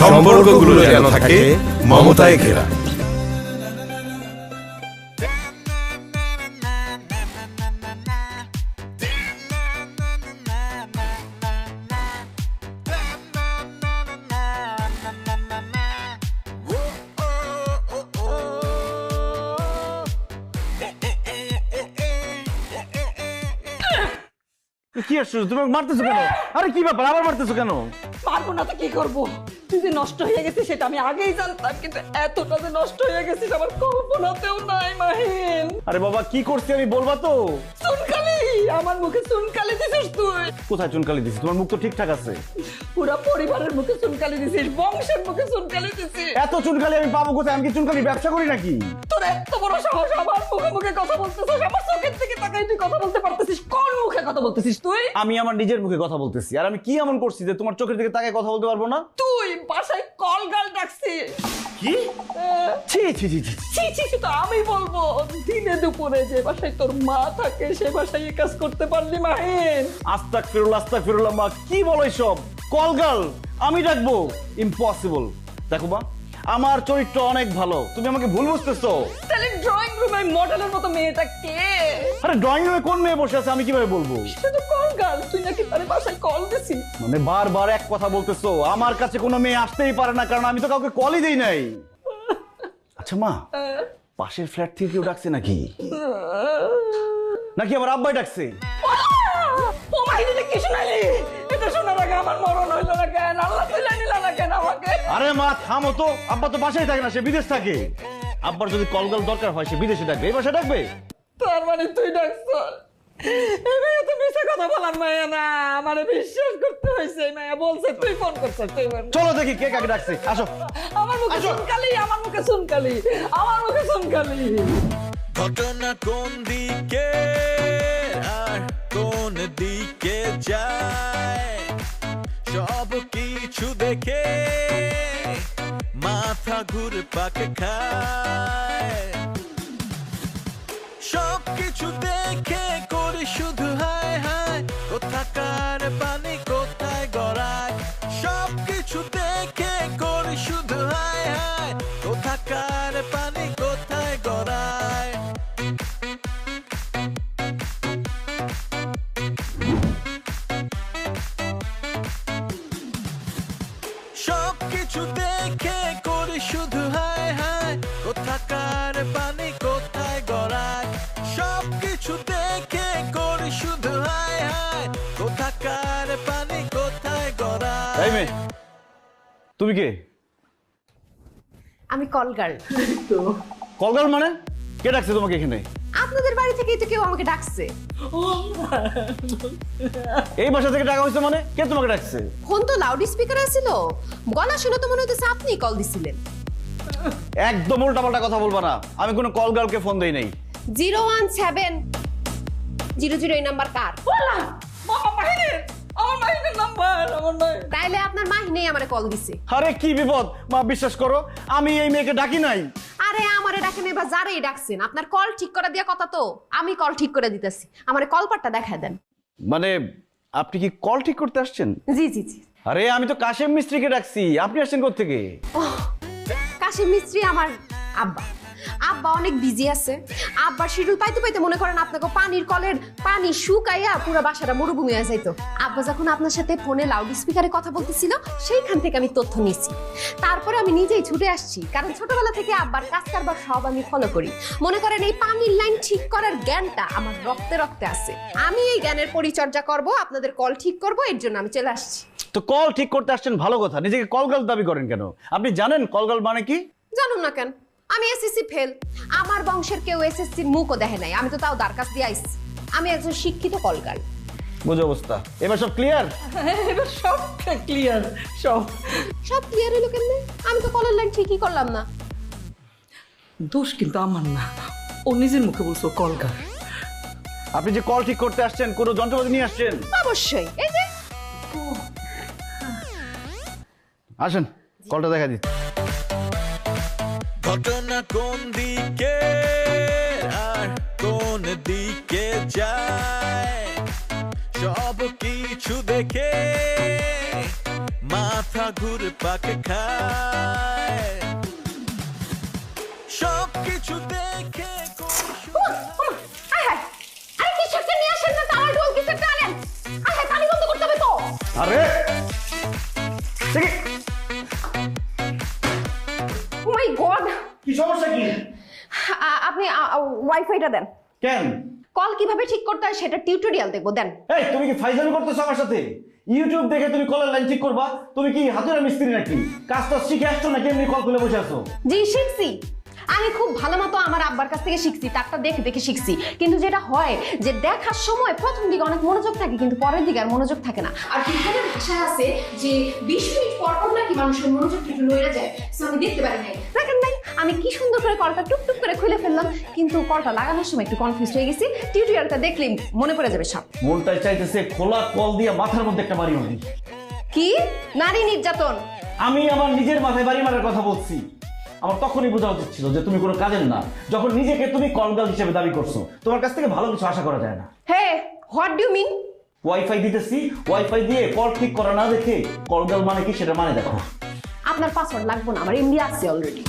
সম্পর্কগুলো যেন থাকে মমতায় ঘেরা। কি আসছো তুমি মারতেছো কেন? আরে কি ব্যাপার আবার মারতেছো কেন? পারবো না তো কি করবো? তুই যে নষ্ট হয়ে গেছিস সেটা আমি আগেই জানতাম, কিন্তু এতটা যে নষ্ট হয়ে গেছিস আমার কল্পনাতেও নাই মাহিন। আরে বাবা কি করছি আমি বলবা তো? চুনকালি, আমার মুখে চুনকালি দিছিস তুই। কোথায় চুনকালি দিছিস? তোমার মুখ তো ঠিকঠাক আছে। পুরো পরিবারের মুখে চুনকালি দিছিস, বংশের মুখে চুনকালি দিছিস। এত চুনকালি আমি পাবো কোথায়? আমি কি চুনকালি ব্যবসা করি নাকি? তোর এত বড় সাহস আমার মুখে মুখে কথা বলতেছিস, আমার চোখের দিকে তাকাই তুই কথা বলতে পারতেছিস? কোন মুখে কথা বলতেছিস তুই? আমি আমার নিজের মুখে কথা বলতেছি। আর আমি কি এমন করছি যে তোমার চোখের দিকে তাকায় কথা বলতে পারবো না? তুই বাসায় কল গাল ডাকছিস। কি? ছি ছি ছি ছি। ছি ছি ছি তো আমি বলবো, দিনে দুপুরে যে বাসায় তোর মা থাকে সে বাসায় এই কাজ করতে পারলি মাহিন? আস্তাক ফিরুল্লাহ মা, কি বলো এসব? কলগাল আমি ডাকবো? ইম্পসিবল। দেখো মা, আমার চরিত্র অনেক ভালো, তুমি আমাকে ভুল বুঝতেছো। তাহলে ড্রয়িং রুমে মডেলের মতো মেয়েটা কে? আরে ড্রয়িং রুমে কোন মেয়ে বসে আছে আমি কিভাবে বলবো? সে তো কল গাল, তুই নাকি তার বাসায় কল দিছিস? মানে বারবার এক কথা বলতেছো, আমার কাছে কোনো মেয়ে আসতেই পারে না, কারণ আমি তো কাউকে কলই দেই নাই। আচ্ছা মা, পাশের ফ্ল্যাট থেকে কেউ ডাকছে নাকি? নাকি আমার আব্বাই ডাকছে? ও মাহিনী কি শোনালি? এটা শোনার আগে আমার মরণ হইলো না কেন? আল্লাহ তুলে নিল না কেন আমাকে? আরে মা থামো তো, আব্বা তো বাসায় থাকে না, সে বিদেশ থাকে। আব্বার যদি কলগাল দরকার হয় সে বিদেশে ডাকবে, এই বাসায় ডাকবে? তার মানে তুই ডাকছ? এই মেয়ে তো মিশে কথা বলার মায়া না, আমারে বিশ্বাস করতে হয়েছে। এই মায়া বলছে তুই ফোন করছিস, তুই ফোন। চলো দেখি কে কাকে ডাকছে, আসো। আমার মুখে চুনকালি, আমার মুখে চুনকালি, আমার মুখে চুনকালি। ঘটনা কোন দিকে আর কোন দিকে যায়, সব কিছু দেখে মাথা ঘুরপাক খায়। সব কিছু দেখে করি শুধু হায় হায়, কোথাকার পানি কোথায় গড়ায়। সব কিছু দেখে করি শুধু হায় হায়, কোথাকার পানি কোথায় গড়ায়। সব কিছু দেখে করি শুধু হায় হায়, কোথাকার পানি কোথায় গড়ায়। সব কিছু দেখে করি শুধু হায় হায়, কোথাকার পানি কোথায় গড়ায়। এই মেয়ে, তুমি কে? আমি কল গার্ল। কলগাল মানে? কে ডাকছে তোমাকে এখানে? আপনাদের বাড়ি থেকেই তো কেউ আমাকে ডাকছে। এই বাসা থেকে ডাকা হয়েছে মানে? কে তোমাকে ডাকছে? ফোন তো লাউড স্পিকার ছিল, গলা শুনে তো মনে হচ্ছে আপনি কল দিছিলেন। একদম উল্টাপাল্টা কথা বলবা না, আমি কোনো কলগালকে ফোন দেই নাই। 01700 এই নাম্বার কার? বললাম বাবা মাহিনের, আমার মাহিনের নাম্বার, আমার মাহিন। তাইলে আপনার মাহিনেই আমারে কল দিছে। আরে কি বিপদ মা, বিশ্বাস করো আমি এই মেয়েকে ডাকি নাই। আরে আমারে ডাকেন বা যারেই ডাকছেন, আপনার কল ঠিক করে দিয়া কথা তো, আমি কল ঠিক করে দিতেছি। আমারে কলপারটা দেখায় দেন। মানে আপনি কি কল ঠিক করতে আসছেন? জি জি জি। আরে আমি তো কাশেম মিস্ত্রিকে ডাকছি, আপনি আসছেন কোত্থেকে? কাশিম মিস্ত্রি আমার আব্বা। আব্বা অনেক বিজি আছে। আব্বার শিডিউল পাইতে পাইতে মনে করেন আপনাকে পানির কলের পানি শুকাইয়া পুরো বাসাটা মরুভূমি হয়ে যাইতো। আব্বা যখন আপনার সাথে ফোনে লাউড স্পিকারে কথা বলতেছিল, সেইখান থেকে আমি তথ্য নিয়েছি। তারপরে আমি নিজেই ছুটে আসছি, কারণ ছোটবেলা থেকে আব্বার কাজ কারবার সব আমি ফলো করি। মনে করেন এই পানির লাইন ঠিক করার জ্ঞানটা আমার রক্তে রক্তে আছে। আমি এই জ্ঞানের পরিচর্যা করব, আপনাদের কল ঠিক করব, এর জন্য আমি চলে আসছি। তো কল ঠিক করতে আসছেন ভালো কথা, নিজেকে কলগাল দাবি করেন কেন? আপনি জানেন কলগাল মানে কি? জানুন না কেন? আমি এসএসসি ফেল। আমার বংশের কেউ এসএসসির মুখও দেখে নাই, আমি তো তাও দারকাস দিয়ে আইছি। আমি একজন শিক্ষিত কলগাল। বুঝো অবস্থা, এবার সব ক্লিয়ার? এবার সব ক্লিয়ার, সব সব ক্লিয়ার হলো কেমনে? আমি তো কলের লাইন ঠিকই করলাম না। দোষ কিন্তু আমার না, ও নিজের মুখে বলছো কল গাল। আপনি যে কল ঠিক করতে আসছেন কোনো যন্ত্রপাতি নিয়ে আসছেন? অবশ্যই। এই যে আসেন কলটা দেখা দিচ্ছি। ঘটনা কোন দিকে আর কোন দিকে যায়, সব কিছু দেখে মাথা ঘুরে পাকে খায় সবকিছু দেখে আরে কিছু একটা নিয়ে আসেন না, তাওয়াল ঢোল কিছু একটা আনেন। আরে পানি বন্ধ করতে হবে তো। আরে ও মাই গড, কি সমস্যা কি? আপনি ওয়াইফাইটা দেন। কেন? কল কিভাবে ঠিক করতে হয় সেটা টিউটোরিয়াল দেখবো, দেন। এই তুমি কি ফাইজলামি করতেছো আমার সাথে? ইউটিউব দেখে তুমি কলের লাইন ঠিক করবা? তুমি কি হাতুড়া মিস্ত্রি নাকি? কাজটা শিখে আসছো নাকি এমনি কল খুলে বসে আছো? জি শিখছি, আমি খুব ভালো মতো আমার আব্বার কাছ থেকে শিখছি, তারটা দেখে দেখে শিখছি। কিন্তু যেটা হয় যে দেখার সময় প্রথম দিকে অনেক মনোযোগ থাকে, কিন্তু পরের দিকে আর মনোযোগ থাকে না। আর বিজ্ঞানের ভাষায় আছে যে 20 মিনিট পর পর নাকি মানুষের মনোযোগ একটু নড়ে যায়। সো আমি দেখতে পারি নাই, দেখেন নাই আমি কি সুন্দর করে কলটা টুকটুক করে খুলে ফেললাম, কিন্তু কলটা লাগানোর সময় একটু কনফিউজ হয়ে গেছি। টিউটোরিয়ালটা দেখলে মনে পড়ে যাবে সব। মনটাই চাইতেছে খোলা কল দিয়ে মাথার মধ্যে একটা বাড়ি মারি। কি নারী নির্যাতন? আমি আমার নিজের মাথায় বাড়ি মারার কথা বলছি। আমার তখনই বোঝা উচিত ছিল যে তুমি কোনো কাজের না, যখন নিজেকে তুমি কলগাল হিসেবে দাবি করছো। তোমার কাছ থেকে ভালো কিছু আশা করা যায় না। Hey, what do you mean? Wifi দিতেছি, ওয়াইফাই দিয়ে কল ঠিক করা না দেখে কলগাল মানে কি সেটা মানে দেখো। আপনার পাসওয়ার্ড লাগবে না, আমার এমডি আছে অলরেডি।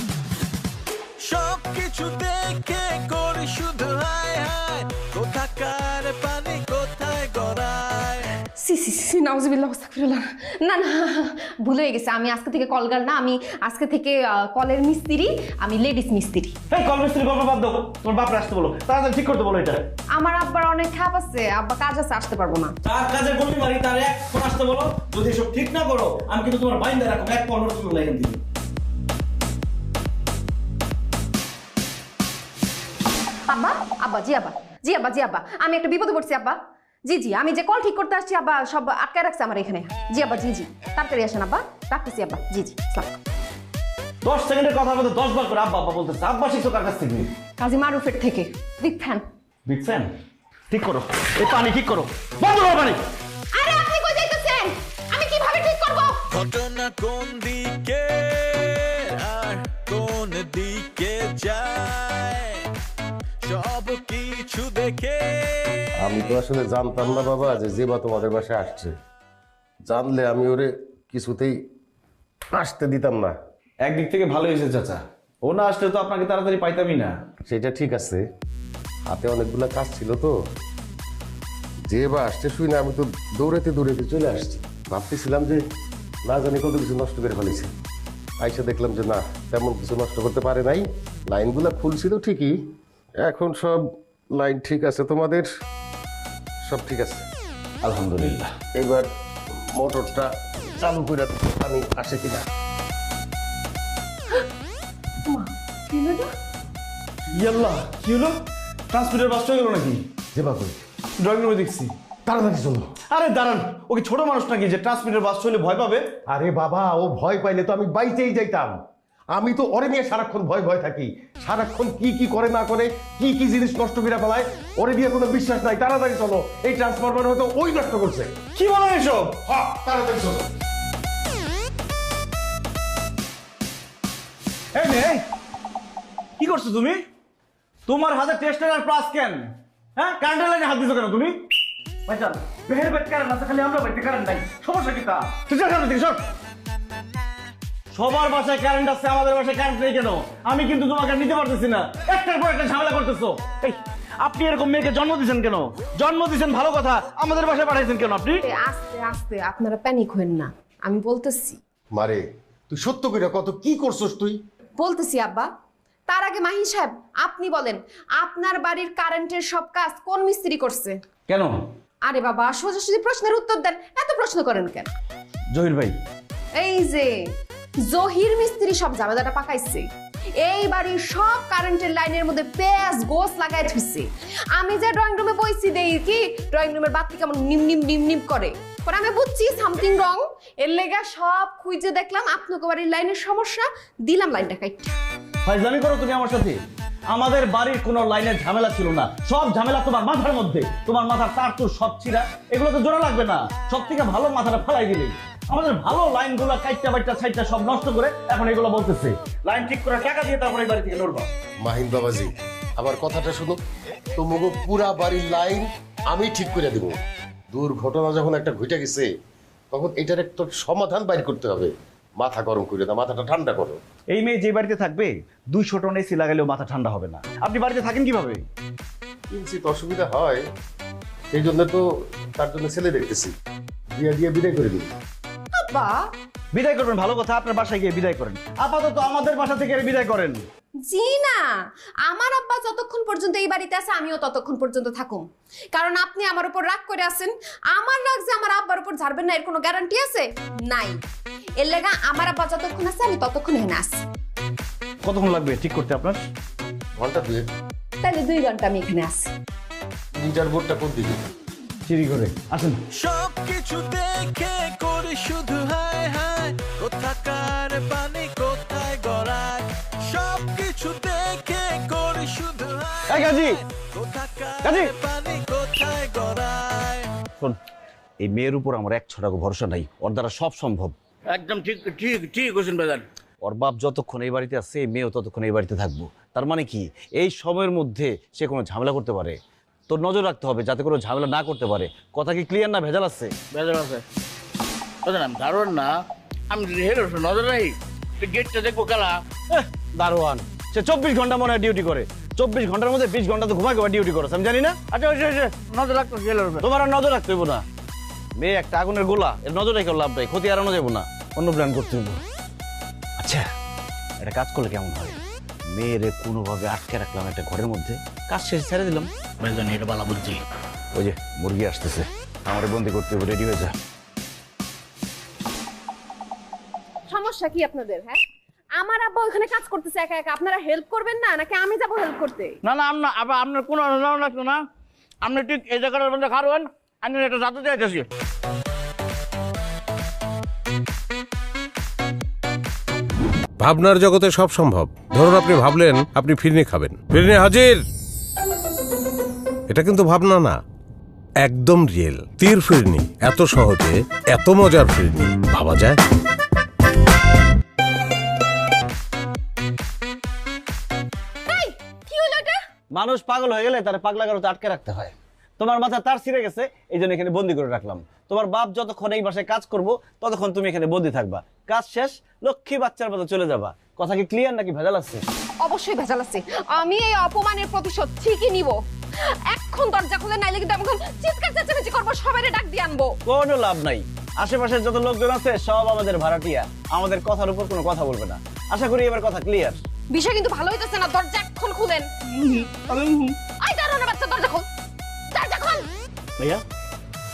সবকিছু দেখে করি শুধু হায় হায় কোথাকার পানি কোথায় গড়ায় সি সি সি নাউজুবিল্লাহ আস্তাগফিরুল্লাহ। না না, ভুল হয়ে গেছে। আমি আজকে থেকে কলগাল না, আমি আজকে থেকে কলের মিস্ত্রি, আমি লেডিস মিস্ত্রি। এই কল মিস্ত্রি গল্প বাদ দাও, তোমার বাপরে আসতে বলো, তাড়াতাড়ি ঠিক করতে বলো এটা। আমার আব্বার অনেক খাপ আছে, আব্বা কাজ আছে, আসতে পারবো না। তার কাজে বলি মারি, তার এক ফোন আসতে বলো। যদি এসব ঠিক না করো আমি কিন্তু তোমার বাইন্দা রাখবো, এক 15 কিলো লাইন দিই। আব্বা, আব্বা, জি আব্বা, জি আব্বা, জি আব্বা, আমি একটা বিপদে পড়ছি আব্বা। জি জি, আমি যে কল ঠিক করতে আসছি আব্বা, সব আটকায় রাখছে আমার এখানে। জি আব্বা, জি জি, তাড়াতাড়ি আসেন আব্বা, রাখতেছি আব্বা। জি জি, আসসালাম। 10 সেকেন্ডের কথার মধ্যে 10 বার করে আব্বা আব্বা বলতেছে। আব্বা শিখছো কার কাছ থেকে? কাজী মারুফের থেকে। Big fan. Big fan. ঠিক করো এই পানি, ঠিক করো, বন্ধ করো পানি। আরে আপনি কই যাইতেছেন? আমি কিভাবে ঠিক করব? ঘটনা কোন দিকে আর কোন দিকে যায় সব কিছু দেখে আমি তো আসলে জানতাম না বাবা যে জেবা তোমাদের বাসায় আসছে। জানলে আমি ওরে কিছুতেই আসতে দিতাম না। একদিক থেকে ভালো হয়েছে চাচা, ও না আসলে তো আপনাকে তাড়াতাড়ি পাইতামই না। সেটা ঠিক আছে, হাতে অনেকগুলো কাজ ছিল তো। জেবা আসছে শুই না, আমি তো দৌড়াতে দৌড়াতে চলে আসছি। ভাবতেছিলাম যে না জানি কত কিছু নষ্ট করে ফেলেছে। আইসা দেখলাম যে না, তেমন কিছু নষ্ট করতে পারে নাই। লাইনগুলো খুলছিল ঠিকই, এখন সব লাইন ঠিক আছে, তোমাদের সব ঠিক আছে আলহামদুলিল্লাহ। এবার মোটরটা চালু করে পানি আসে কিনা। ইয়াল্লাহ, কি হলো? ট্রান্সমিটার বাস্ট হয়ে গেল নাকি? যে বাবু ড্রয়িং রুমে দেখছি। তাড়াতাড়ি চলো। আরে দাঁড়ান, ওকে ছোট মানুষ নাকি যে ট্রান্সমিটার বাস্ট হলে ভয় পাবে? আরে বাবা, ও ভয় পাইলে তো আমি বাইতেই যাইতাম। আমি তো ওরে নিয়ে সারাক্ষণ ভয় ভয় থাকি। সারাক্ষণ কি কি করে না করে, কি কি জিনিস নষ্ট করে ফেলায়, ওরে দিয়ে কোনো বিশ্বাস নাই। তাড়াতাড়ি চলো, এই ট্রান্সফরমার হয়তো ওই নষ্ট করছে। কি বলো এসব? হ্যাঁ, তাড়াতাড়ি চলো। এই নে, কি করছো তুমি? তোমার হাতে টেস্টার আর প্লাস কেন? হ্যাঁ, কারেন্টের লাইনে হাত দিছো কেন তুমি? ভাইজান, বেহের বেট কারেন্ট আছে, খালি আমরা বাইতে কারেন্ট নাই। সমস্যা কি তা? তুই সর সামনে থেকে সর। সবার বাসায় কারেন্ট আছে, আমাদের বাসায় কারেন্ট নেই কেন? আমি কিন্তু তোমাকে নিতে পারতেছি না, একটার পর একটা ঝামেলা করতেছো। এই, আপনি এরকম মেয়েকে জন্ম দিয়েছেন কেন? জন্ম দিয়েছেন ভালো কথা, আমাদের বাসায় পাঠাইছেন কেন আপনি? আস্তে আস্তে, আপনারা প্যানিক হবেন না, আমি বলতেছি। মারে, তুই সত্য কইরা কত কি করছস তুই? বলতেছি আব্বা। তার আগে মাহিন সাহেব, আপনি বলেন, আপনার বাড়ির কারেন্টের সব কাজ কোন মিস্ত্রি করছে? কেন? আরে বাবা, সোজাসুজি প্রশ্নের উত্তর দেন, এত প্রশ্ন করেন কেন? জহির ভাই। এই যে জহির মিস্ত্রি সব ঝামেলাটা পাকাইছে। এই বাড়ির সব কারেন্টের লাইনের মধ্যে পেঁয়াজ গোস লাগাই থুইছে। আমি যে ড্রয়িং রুমে বইছি দেই কি ড্রয়িং রুমের বাতি কেমন নিম নিম নিম নিম করে, পরে আমি বুঝছি সামথিং রং। এর লেগা সব খুঁজে দেখলাম আপনাকে বাড়ির লাইনের সমস্যা, দিলাম লাইনটা কাইটা। ফাইজলামি করো তুমি আমার সাথে? আমাদের বাড়ির কোনো লাইনের ঝামেলা ছিল না, সব ঝামেলা তোমার মাথার মধ্যে। তোমার মাথার তার তো সব ছিঁড়া, এগুলো তো জোড়া লাগবে না। সব থেকে ভালো মাথাটা ফেলাই দিলে। আমাদের ভালো লাইনগুলো কাইটা বাইটা সাইডটা সব নষ্ট করে এখন এগুলো বলতেছে লাইন ঠিক করে টাকা দিয়ে তারপরে এই বাড়ি থেকে লড়বা। মাহিন বাবাজি, আমার কথাটা শুনো। তোমাকে পুরা বাড়ির লাইন আমি ঠিক করে দেব। দুর্ঘটনা যখন একটা ঘটে গেছে, তখন এটার একটা সমাধান বাইর করতে হবে। মাথা গরম করে দাও, মাথাটা ঠান্ডা করো। এই মেয়ে যে বাড়িতে থাকবে 200 টন এসি লাগালেও মাথা ঠান্ডা হবে না। আপনি বাড়িতে থাকেন কিভাবে? কিঞ্চিত অসুবিধা হয়, সেই জন্য তো তার জন্য ছেলে দেখতেছি, দিয়ে বিদায় করে দিই। আব্বা বিদায় করবেন ভালো কথা, আপনার বাসায় গিয়ে বিদায় করেন। আপাতত আমাদের বাসা থেকে বিদায় করেন। জি না, আমার আব্বা যতক্ষণ পর্যন্ত এই বাড়িতে আছে আমিও ততক্ষণ পর্যন্ত থাকুম। কারণ আপনি আমার উপর রাগ করে আছেন, আমার রাগ যে আমার আব্বার উপর ঝাড়বেন না এর কোনো গ্যারান্টি আছে? নাই। এর লাগা আমার আব্বা যতক্ষণ আছে আমি ততক্ষণ এখানে আছি। কতক্ষণ লাগবে ঠিক করতে আপনার? ঘন্টা 2। তাহলে 2 ঘন্টা আমি এখানে আছি। মিটার বোর্ডটা কোন দিকে? চিরি করে আসেন। সবকিছু দেখে করি শুধু হায় হায়, কোথাকার পানি কোথায় গড়ায়। সবকিছু দেখে করি শুধু হায় এই কাজী, হায়, কোথাকার কাজী। পানি কোথায় গড়ায়। শোন, এই মেয়ের উপর আমার 1 ছটাকও ভরসা নাই। ওর দ্বারা সব সম্ভব। একদম ঠিক ঠিক ঠিক হোসেন বাজার। ওর বাপ যতক্ষণ এই বাড়িতে আছে এই মেয়েও ততক্ষণ এই বাড়িতে থাকবো। তার মানে কি এই সময়ের মধ্যে সে কোনো ঝামেলা করতে পারে, তোর নজর রাখতে হবে যাতে কোনো ঝামেলা না করতে পারে। কথা কি ক্লিয়ার না ভেজাল আছে? বেজার আছে বুঝলেন, আমি দারোয়ান না, আমি যদি হেরে নজর রাখি গেটটা দেখবো খেলা। দারোয়ান সে 24 ঘন্টা মনে হয় ডিউটি করে। 24 ঘন্টার মধ্যে 20 ঘন্টা তো ঘুমাই ডিউটি করে, আমি জানি না। আচ্ছা আচ্ছা নজর রাখতো গেলের উপর। তোমার আর নজর রাখতে হইব না। মেয়ে একটা আগুনের গোলা, এর নজর রেখে লাভ নাই, ক্ষতি এড়ানো যাবো না, অন্য প্ল্যান করতে হইব। আচ্ছা এটা কাজ করলে কেমন হয়? মেয়েরে কোনোভাবে আটকে রাখলাম একটা ঘরের মধ্যে, কাজ শেষে ছেড়ে দিলাম। বেজান এটা ভালো বুঝছি। ওই যে মুরগি আসতেছে, আমার বন্দি করতে হবে, রেডি হয়ে যা। সমস্যা কি আপনাদের? হ্যাঁ, আমার আব্বা ওখানে কাজ করতেছে একা একা, আপনারা হেল্প করবেন না নাকি আমি যাব হেল্প করতে? না না আবার আপনার কোনো অনুদান লাগতো না, আপনি ঠিক এই জায়গাটার মধ্যে খারবেন, আমি একটা জাদু দিয়ে যাচ্ছি। ভাবনার জগতে সব সম্ভব। ধরুন আপনি ভাবলেন আপনি ফিরনি খাবেন, ফিরনি হাজির। এটা কিন্তু ভাবনা না, একদম রিয়েল তীর ফিরনি। এত সহজে এত মজার ফিরনি ভাবা যায়? এই কি হলো এটা? মানুষ পাগল হয়ে গেলে তার পাগলা গারোতে আটকে রাখতে হয়। তোমার মাথা তার ছিঁড়ে গেছে, এই জন্য এখানে বন্দি করে রাখলাম। তোমার বাপ যতক্ষণ এই বাসায় কাজ করবো ততক্ষণ তুমি এখানে বন্দি থাকবা। কাজ শেষ লক্ষ্মী বাচ্চার মতো চলে যাবা। কথা কি ক্লিয়ার নাকি ভেজাল আছে? অবশ্যই ভেজাল আছে। আমি এই অপমানের প্রতিশোধ ঠিকই নিব। এখন দরজা খুলে নাইলে কিন্তু আমি চিৎকার চেঁচামেচি করবো, সবাইরে ডাক দিয়ে আনবো। কোনো লাভ নাই, আশেপাশের যত লোকজন আছে সব আমাদের ভাড়াটিয়া, আমাদের কথার উপর কোনো কথা বলবে না। আশা করি এবার কথা ক্লিয়ার। বিষয় কিন্তু ভালো হইতেছে না, দরজা এখন খুলেন। আই দাঁড়ানো বাচ্চা, দরজা খোল, দরজা খোল। ভাইয়া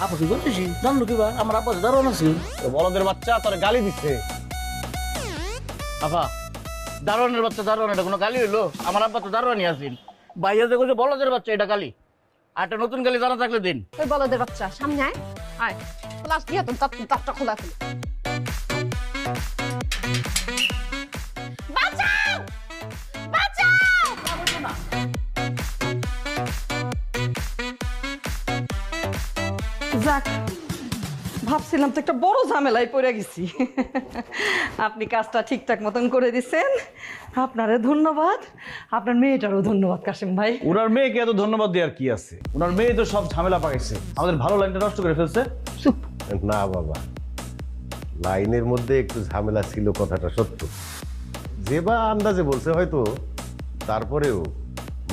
আপা কি করতেছি জানলো কিবা আমার আপা দারোয়ান আছে। বলদের বাচ্চা তোর গালি দিচ্ছে। আপা দারোয়ানের বাচ্চা দারোয়ান, এটা কোনো গালি হইলো? আমার আব্বা তো দারোয়ানই আছেন। ভাইয়া যে কইছে বলদের বাচ্চা এটা গালি, আর একটা নতুন গালি জানা থাকলে দিন। ওই বলদের বাচ্চা সামনে আয়, আয় ক্লাস দিয়ে তুমি দরজা খোলা খুলে। বাঁচাও বাঁচাও। যাক, ভাবছিলাম তো একটা বড় ঝামেলায় পড়ে গেছি। আপনি কাজটা ঠিকঠাক মতন করে দিচ্ছেন, আপনারে ধন্যবাদ। আপনার মেয়েটারও ধন্যবাদ কাশিম ভাই। ওনার মেয়েকে এত ধন্যবাদ দেওয়ার কি আছে? ওনার মেয়ে তো সব ঝামেলা পাকাইছে, আমাদের ভালো লাইনটা নষ্ট করে ফেলছে। চুপ। না বাবা, লাইনের মধ্যে একটু ঝামেলা ছিল, কথাটা সত্য। যে বা আন্দাজে বলছে হয়তো, তারপরেও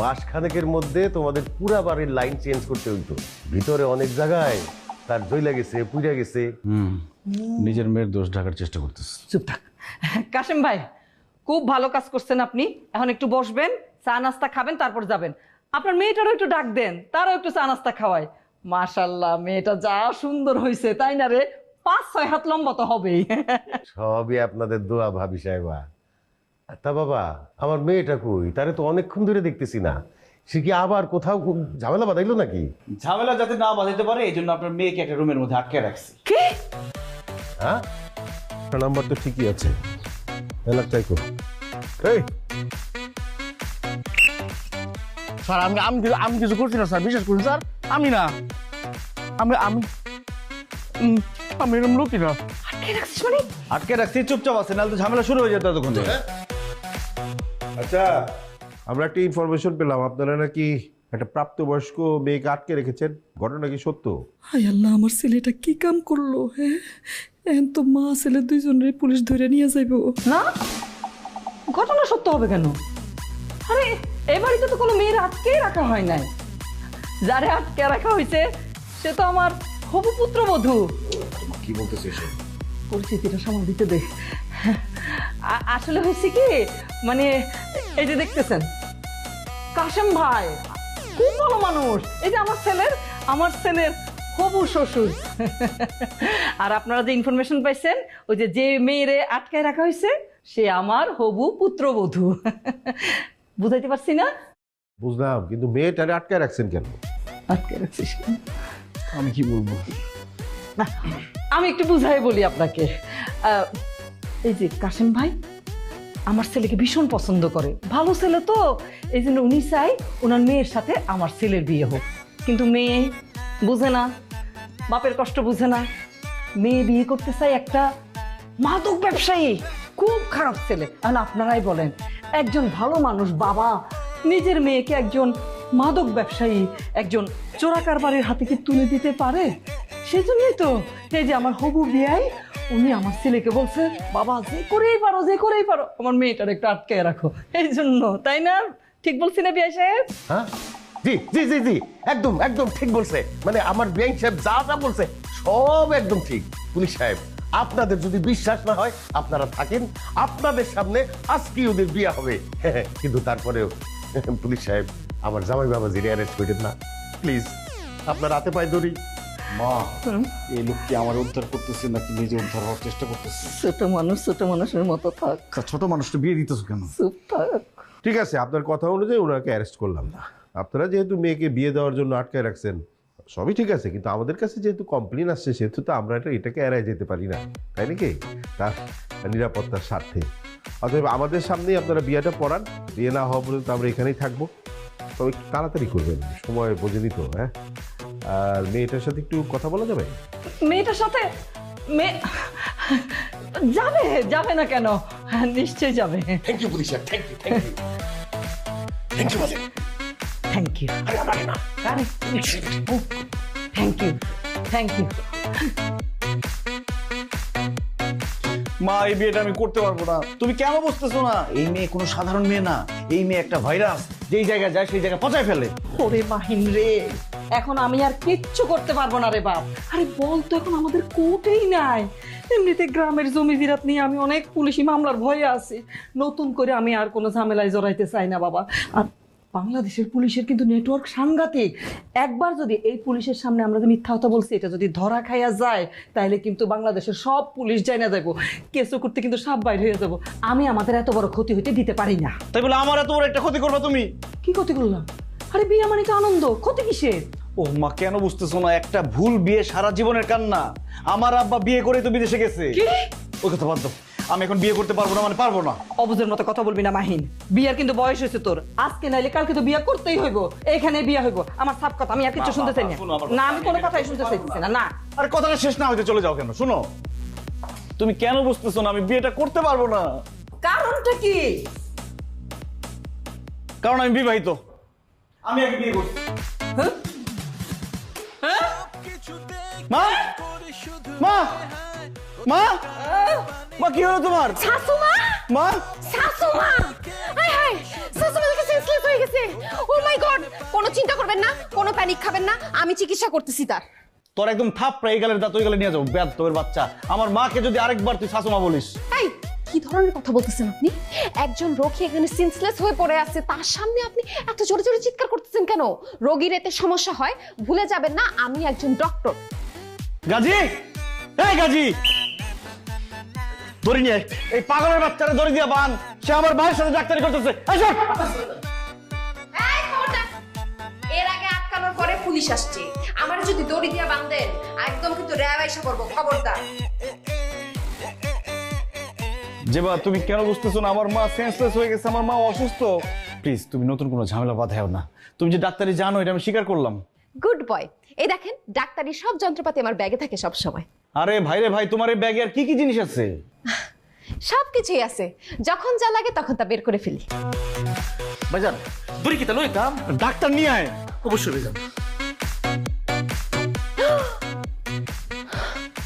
মাসখানেকের মধ্যে তোমাদের পুরা বাড়ির লাইন চেঞ্জ করতে হইতো। ভিতরে অনেক জায়গায় তার জইলা গেছে, পুইরা গেছে। নিজের মেয়ের দোষ ঢাকার চেষ্টা করতেছে। চুপ থাক। কাশিম ভাই খুব ভালো কাজ করছেন আপনি। এখন একটু বসবেন, চা নাস্তা খাবেন, তারপর যাবেন। আপনার মেয়েটারও একটু ডাক দেন, তারও একটু চা নাস্তা খাওয়ায়। মাশাল্লাহ, মেয়েটা যা সুন্দর হয়েছে তাই না রে? 5-6 হাত লম্বা তো হবেই। সবই আপনাদের দোয়া ভাবি সাহেবা। তা বাবা, আমার মেয়েটা কই? তারে তো অনেকক্ষণ ধরে দেখতেছি না। সে কি আবার কোথাও ঝামেলা বাঁধাইলো নাকি? ঝামেলা যাতে না বাঁধাইতে পারে এই জন্য আপনার মেয়েকে একটা রুমের মধ্যে আটকে রাখছি। কি? হ্যাঁ, নাম্বার তো ঠিকই আছে। এলাক চাইকো এই স্যার আমি কিছু করছি না স্যার, বিশ্বাস করুন স্যার। আমি না, আমি আমি আমি এরকম লোকই না। আটকে রাখছিস মানে? আটকে রাখছি, চুপচাপ আছে, নাহলে তো ঝামেলা শুরু হয়ে যেত ততক্ষণ। আচ্ছা, আমরা একটা ইনফরমেশন পেলাম আপনারা নাকি একটা প্রাপ্তবয়স্ক মেয়েকে আটকে রেখেছেন, ঘটনা কি সত্য? হায় আল্লাহ, আমার ছেলেটা কি কাম করলো? হ্যাঁ, এখন তো মা ছেলে দুইজনের পুলিশ ধরে নিয়ে যাইব। না, ঘটনা সত্য হবে কেন? আরে এই বাড়িতে তো কোনো মেয়ের আটকেই রাখা হয় নাই। যারে আটকে রাখা হয়েছে সে তো আমার হবু পুত্রবধূ। কি বলতেছে সে? পরিস্থিতিটা সামাল দিতে দে। আসলে হয়েছে কি, মানে এই যে দেখতেছেন কাশেম ভাই খুব ভালো মানুষ। এই যে আমার ছেলের হবু শ্বশুর। আর আপনারা যে ইনফরমেশন পাইছেন, ওই যে মেয়েরে আটকায় রাখা হয়েছে সে আমার হবু পুত্রবধূ। বুঝাইতে পারছি না? বুঝলাম, কিন্তু মেয়েটারে আটকে রাখছেন কেন? আটকে রাখছিস কেন? আমি কি বলবো? না, আমি একটু বুঝাই বলি আপনাকে। এই যে কাশেম ভাই আমার ছেলেকে ভীষণ পছন্দ করে, ভালো ছেলে তো, এই জন্য উনি চাই ওনার মেয়ের সাথে আমার ছেলের বিয়ে হোক। কিন্তু মেয়ে বুঝে না, বাপের কষ্ট বুঝে না। মেয়ে বিয়ে করতে চাই একটা মাদক ব্যবসায়ী, খুব খারাপ ছেলে। আর আপনারাই বলেন, একজন ভালো মানুষ বাবা নিজের মেয়েকে একজন মাদক ব্যবসায়ী, একজন চোরা কারবারের হাতে কি তুলে দিতে পারে? সেই জন্যই তো এই যে আমার হবু বিয়াই উনি আমার ছেলেকে বলছে, বাবা যে করেই পারো আমার মেয়েটার একটু আটকে রাখো। এই জন্য, তাই না? ঠিক বলছি না বিয়াই সাহেব? হ্যাঁ, জি জি জি জি, একদম একদম ঠিক বলছে। মানে আমার বিআইন সাহেব যা যা বলছে সব একদম ঠিক। পুলিশ সাহেব, আপনাদের যদি বিশ্বাস না হয় আপনারা থাকেন, আপনাদের সামনে আজকে ওদের বিয়ে হবে। কিন্তু তারপরেও পুলিশ সাহেব, আমার জামাই বাবাজির অ্যারেস্ট করেন না প্লিজ। আপনার হাতে পায়ে ধরি। মা, এই লোক কি আমার উদ্ধার করতেছে নাকি নিজে উদ্ধার হওয়ার চেষ্টা করতেছে? ছোট মানুষের মতো থাক, ছোট মানুষটা বিয়ে দিতেছ কেন? চুপ থাক। ঠিক আছে, আপনার কথা অনুযায়ী ওনাকে অ্যারেস্ট করলাম না। আপনারা যেহেতু মেয়েকে বিয়ে দেওয়ার জন্য আটকায় রাখছেন, সবই ঠিক আছে, কিন্তু আমাদের কাছে যেহেতু কমপ্লেন আসছে সেহেতু তো আমরা এটাকে এড়াই যেতে পারি না, তাই নাকি? তার নিরাপত্তার স্বার্থে অতএব আমাদের সামনেই আপনারা বিয়েটা পড়ান। বিয়ে না হওয়া পর্যন্ত আমরা এখানেই থাকবো। তবে একটু তাড়াতাড়ি করবেন, সময় বোঝেনি তো। হ্যাঁ, আর মেয়েটার সাথে একটু কথা বলা যাবে? মেয়েটার সাথে যাবে না কেন? হ্যাঁ, নিশ্চয়ই যাবে। থ্যাংক ইউ পুলিশ সাহেব, thank you thank you thank you বলে। Thank you. আরে আমাকে না, থ্যাংক ইউ। মা, এই বিয়েটা আমি করতে পারবো না। তুমি কেন বুঝতেছো না? এই মেয়ে কোনো সাধারণ মেয়ে না, এই মেয়ে একটা ভাইরাস, যেই জায়গায় যায় সেই জায়গায় পচায় ফেলে। ওরে মাহিন রে, এখন আমি আর কিচ্ছু করতে পারবো না রে বাপ। আরে বল তো, এখন আমাদের কোর্টেই নাই। এমনিতে গ্রামের জমি জিরাত নিয়ে আমি অনেক পুলিশি মামলার ভয়ে আছি। নতুন করে আমি আর কোনো ঝামেলায় জড়াইতে চাই না বাবা। আর বাংলাদেশের পুলিশের কিন্তু নেটওয়ার্ক সাংঘাতিক। একবার যদি এই পুলিশের সামনে আমরা যে মিথ্যা কথা বলছি এটা যদি ধরা খাইয়া যায়, তাহলে কিন্তু বাংলাদেশের সব পুলিশ জানা যাবো, কেসও করতে কিন্তু সব বাইর হয়ে যাবো। আমি আমাদের এত বড় ক্ষতি হইতে দিতে পারি না। তাই বলে আমার এত বড় একটা ক্ষতি করবে তুমি? কি ক্ষতি করলাম? আরে বিয়ে মানে তো আনন্দ, ক্ষতি কিসের? ও মা, কেন বুঝতেছো না? একটা ভুল বিয়ে সারা জীবনের কান্না। আমার আব্বা বিয়ে করে তো বিদেশে গেছে। ওই কথা বাদ দাও, আমি এখন বিয়ে করতে পারবো না, মানে পারবো না। অবুঝের মতো কথা বলবি না মাহিন। বিয়ার কিন্তু বয়স হয়েছে তোর, আজকে নাইলে কালকে তো বিয়ে করতেই হইব। এখানে বিয়ে হইব, আমার সাপ কথা। আমি আর কিছু শুনতে চাই না। না, আমি কোনো কথাই শুনতে চাইতেছি না। না, আরে কথাটা শেষ না হইতে চলে যাও কেন? শোনো, তুমি কেন বুঝতেছো না? আমি বিয়েটা করতে পারবো না। কারণটা কি? কারণ আমি বিবাহিত। আমি আগে বিয়ে করছি। মা, মা, মা, মা, কি হলো তোমার? শাশুমা, মা, শাশুমা, হাই হাই, শাশুমা দেখে সেন্সলেস হয়ে গেছে। ও মাই গড! কোনো চিন্তা করবেন না, কোনো প্যানিক খাবেন না, আমি চিকিৎসা করতেছি তার। তোর একদম থাপড়া এই গালের দাঁত ওই গালে নিয়ে যাবো। ব্যাদ তোর বাচ্চা, আমার মাকে যদি আরেকবার তুই শাশুমা বলিস। এই, কি ধরনের কথা বলতেছেন আপনি? একজন রোগী এখানে সেন্সলেস হয়ে পড়ে আছে, তার সামনে আপনি এত জোরে জোরে চিৎকার করতেছেন কেন? রোগীর এতে সমস্যা হয়, ভুলে যাবেন না আমি একজন ডক্টর। গাজী, এই গাজী, দড়ি নিয়ে এই পাগলের বাচ্চারা দড়ি দিয়ে বান। সে আমার ভাইয়ের সাথে ডাক্তারি করতেছে। এই শোন, এই খবরদার! এর আগে আটকানোর পরে পুলিশ আসছে, আমার যদি দড়ি দিয়ে বাঁধেন একদম কিন্তু র্যাব আইসা করবো, খবরদার। জেবা, তুমি কেন বুঝতেছো না? আমার মা সেন্সলেস হয়ে গেছে, আমার মা অসুস্থ। প্লিজ, তুমি নতুন কোনো ঝামেলা বাঁধাও না। তুমি যে ডাক্তারি জানো এটা আমি স্বীকার করলাম। Good boy. এই দেখেন, ডাক্তারি সব যন্ত্রপাতি আমার ব্যাগে থাকে সব সময়। আরে ভাই রে ভাই, তোমার এই ব্যাগে আর কি কি জিনিস আছে? সবকিছুই আছে, যখন যা লাগে তখন তা বের করে ফেলি। ভাইজান বুড়ি কি তা লইতাম ডাক্তার নিয়ে আয় অবশ্যই ভাইজান।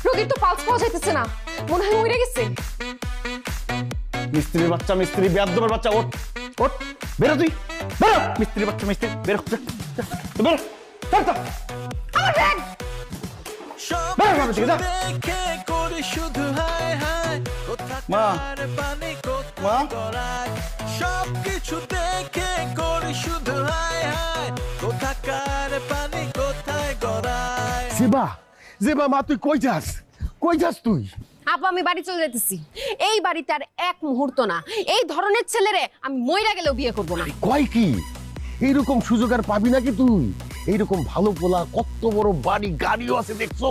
রোগীর তো পালস পাওয়া যাইতেছে না, মনে হয় মরে গেছে। মিস্ত্রির বাচ্চা, মিস্ত্রি বেয়াদবের বাচ্চা, ওঠ ওঠ, বেরো তুই, বেরো। মিস্ত্রির বাচ্চা, মিস্ত্রি বেরো, যা, যা, বেরো, চল, চল। আমার ব্যাগ! সব বেরো ঘর থেকে, যা। দেখে করি শুধু হায় হায় মা। কোথাকার পানি মা। কোথায় গড়ায় সব কিছু দেখে করি শুধু হায় হায় কোথাকার পানি কোথায় গড়ায়। জেবা, জেবা মা, তুই কই যাস? কই যাস তুই? আব্বা আমি বাড়ি চলে যাইতেছি। এই বাড়িতে আর এক মুহূর্ত না। এই ধরনের ছেলেরে আমি মইরা গেলেও বিয়ে করব না। কয় কি এইরকম সুযোগ আর পাবি নাকি তুই? এইরকম ভালো পোলা, কত বড় বাড়ি গাড়িও আছে দেখছো।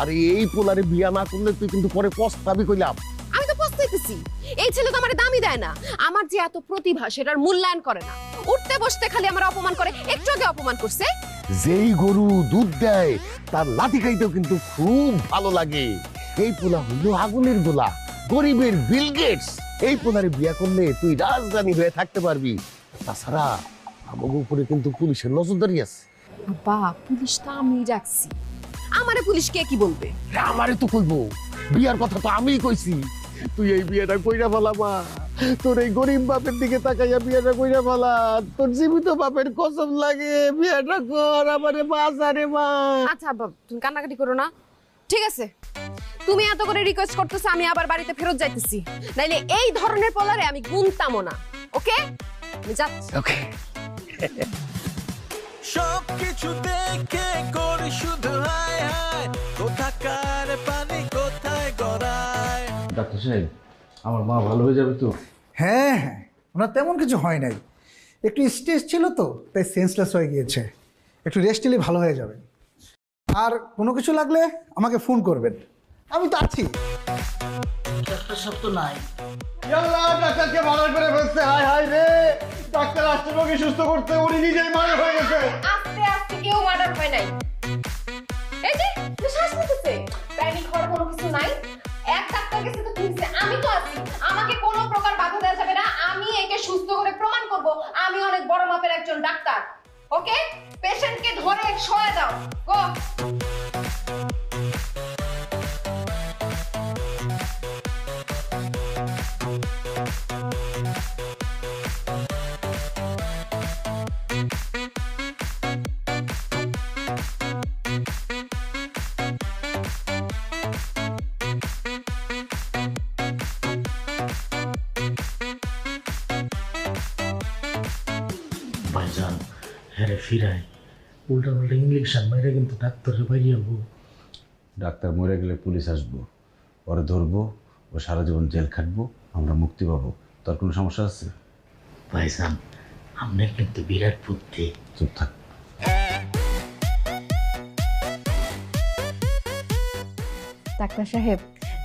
আরে এই পোলারে বিয়া না করলে তুই কিন্তু পরে পস্তাবি কইলাম। আমি তো পস্তাইতেছি। এই ছেলে তো আমার দামই দেয় না। আমার যে এত প্রতিভা সেটার মূল্যায়ন করে না। উঠতে বসতে খালি আমার অপমান করে। একটু আগে অপমান করছে। যেই গরু দুধ দেয় তার লাঠি খাইতেও কিন্তু খুব ভালো লাগে। এই পোলা হইল আগুনের গোলা, গরিবের বিল গেটস। এই পোলারে বিয়া করলে তুই রাজধানী হয়ে থাকতে পারবি। তাছাড়া আমাদের উপরে কিন্তু পুলিশের নজরদারি আছে। আব্বা পুলিশ তো আমি রাখছি। আমারে পুলিশ কে কি বলবে? আমারে তো কইবো, বিয়ার কথা তো আমিই কইছি। তুই এই বিয়েটা কইরা ফেলা মা, তোর এই গরিব বাপের দিকে তাকাইয়া বিয়েটা কইরা ফেলা। তোর জীবিত বাপের কসম লাগে, বিয়েটা কর, আমারে বাঁচারে মা। আচ্ছা আব্বা তুমি কান্নাকাটি করো না। ঠিক আছে, তুমি এত করে রিকোয়েস্ট করতেছো, আমি আবার বাড়িতে ফেরত যাইতেছি। নাইলে এই ধরনের পোলারে আমি গুনতামও না। ওকে, আমি যাচ্ছি। ওকে। সব কিছু দেখে করি শুধু হায় হায় কোথাকার পানি কোথায় গড়ায়। ডাক্তার সাহেব, আমার মা ভালো হয়ে যাবে তো? হ্যাঁ হ্যাঁ, ওনার তেমন কিছু হয় নাই, একটু স্ট্রেস ছিল তো তাই সেন্সলেস হয়ে গিয়েছে। একটু রেস্ট নিলে ভালো হয়ে যাবে। আর কোনো কিছু লাগলে আমাকে ফোন করবেন, আমি তো আছি। ডাক্তার সব তো নাই। আল্লাহ, ডাক্তারকে মারা করে ফেলছে। হায় হায় রে, ডাক্তার আসছে রোগী সুস্থ করতে, উনি নিজেই মারা হয়ে গেছে। আস্তে আস্তে কেউ মার্ডার হয় নাই। এই যে শ্বাস নিতেছে, প্যানিক হওয়ার কোনো কিছু নাই। এক ডাক্তার গেছে তো কিনছে, আমি তো আছি। আমাকে কোনো প্রকার বাধা দেওয়া যাবে না। আমি একে সুস্থ করে প্রমাণ করব আমি অনেক বড় মাপের একজন ডাক্তার। ওকে, পেশেন্টকে ধরে শোয়া দাও। গো। ভাইজান, হ্যাঁ ফিরাই উল্টা পাল্টা ইংলিশন মেরে কিন্তু ডাক্তারের বাইরে যাবো। ডাক্তার মরে গেলে পুলিশ আসবো, পরে ধরবো, ও সারা জীবন জেল খাটবো, আমরা মুক্তি পাবো। তোর কোনো সমস্যা আছে? ভাইজান, আপনার কিন্তু বিরাট বুদ্ধি। চুপ থাক। ডাক্তার সাহেব,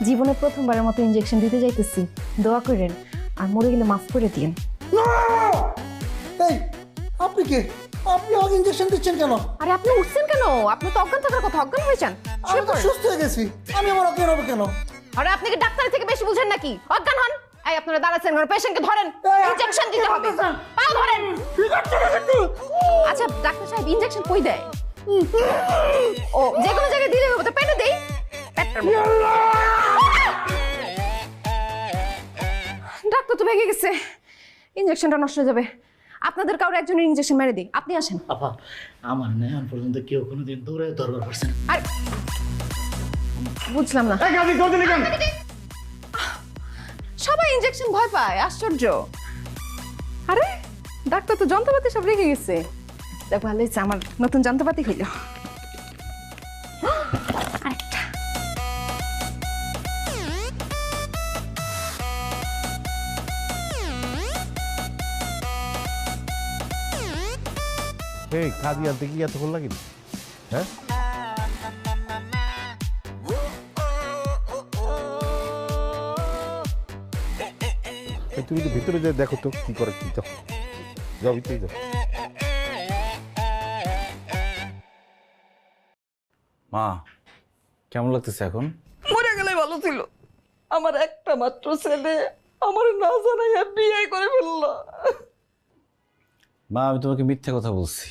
জীবনে প্রথমবারের মতো ইনজেকশন দিতে যাইতেছি, দোয়া করেন, আর মরে গেলে মাফ করে দিন। এই আপনি কে? আপনি আমাকে ইনজেকশন দিচ্ছেন কেন? আরে আপনি উঠছেন কেন? আপনি তো অজ্ঞান থাকার কথা। অজ্ঞান হয়েছেন? আমি তো সুস্থ হয়ে গেছি, আমি আমার অজ্ঞান হবো কেন? আরে আপনি কি ডাক্তারের থেকে বেশি বুঝেন নাকি? অজ্ঞান হন। এই আপনারা দাঁড়াচ্ছেন কেন? পেশেন্টকে ধরেন, ইনজেকশন দিতে হবে। পাও ধরেন। আচ্ছা ডাক্তার সাহেব, ইনজেকশন কই দেয়? ও যে কোনো জায়গায় দিলে হবে তো? পেটে দেই? ডাক্তার তো ভেঙে গেছে, ইনজেকশনটা নষ্ট হয়ে যাবে। আপনাদের কাউরে একজনের ইনজেকশন মেরে দিই, আপনি আসেন। আপা, আমার নেই এখন পর্যন্ত কেউ কোনোদিন দৌড়ে দরবার করছে না। আর বুঝলাম না, সবাই ইনজেকশন ভয় পায়, আশ্চর্য। আরে ডাক্তার তো যন্ত্রপাতি সব রেখে গেছে। দেখ ভালো হয়েছে, আমার নতুন যন্ত্রপাতি হইল। আরেকটা। এই কাজী আনতে কি এতক্ষণ লাগেনি? হ্যাঁ, তুমি তো ভিতরে যাই দেখো তো কি করে, কি যাও যাও ভিতরে যাও। মা, কেমন লাগতেছে এখন? মরে গেলে ভালো ছিল। আমার একটা মাত্র ছেলে আমার না জানাইয়া বিয়ে করে ফেললো। মা আমি তোমাকে মিথ্যা কথা বলছি,